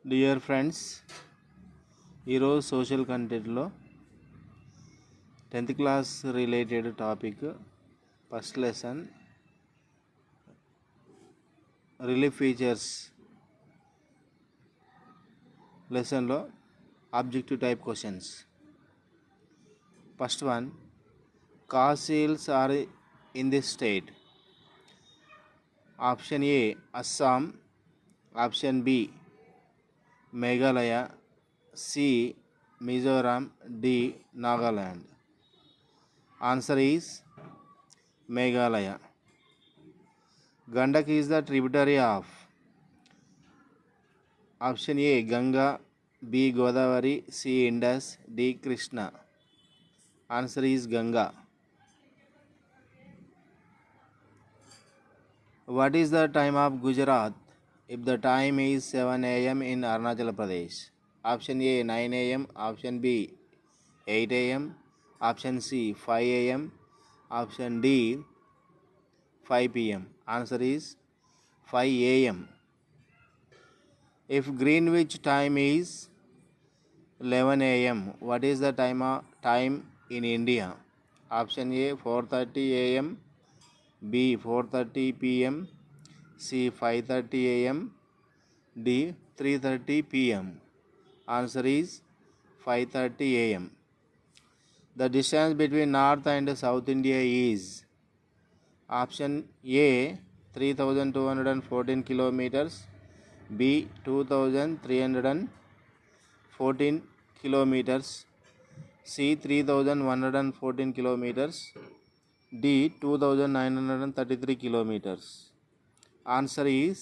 Dear friends, ఈరోజు social కంటెంట్లో 10th class related topic first lesson relief features లెసన్లో objective type questions. First one, Khasi hills are in this state. Option A Assam, option B Meghalaya, C Mizoram, D Nagaland. Answer is Meghalaya. Gandak is the tributary of. Option A Ganga, B Godavari, C Indus, D Krishna. Answer is Ganga. What is the time of Gujarat if the time is 7 a.m. in Arunachal Pradesh? Option A 9 a.m., option B 8 a.m., option C 5 a.m., option D 5 p.m. Answer is 5 a.m. If Greenwich time is 11 a.m., what is the time in India? Option A 4:30 a.m., B 4:30 p.m., C 5:30 a.m., D 3:30 p.m. Answer is 5:30 a.m. The distance between North and South India is. Option A 3,214 kilometers, B 2,314 kilometers, C 3,114 kilometers, D 2,933 kilometers. Answer is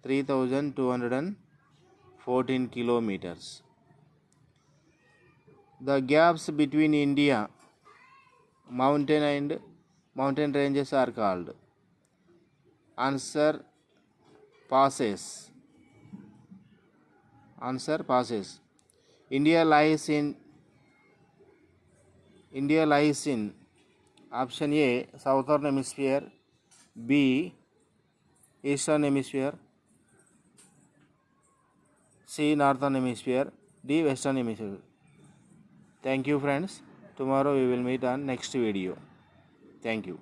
3,214 kilometers. The gaps between India mountain ranges are called. Answer passes. India lies in option A southern hemisphere, B eastern hemisphere, C northern hemisphere, D western hemisphere. Thank you friends. Tomorrow we will meet on next video. Thank you.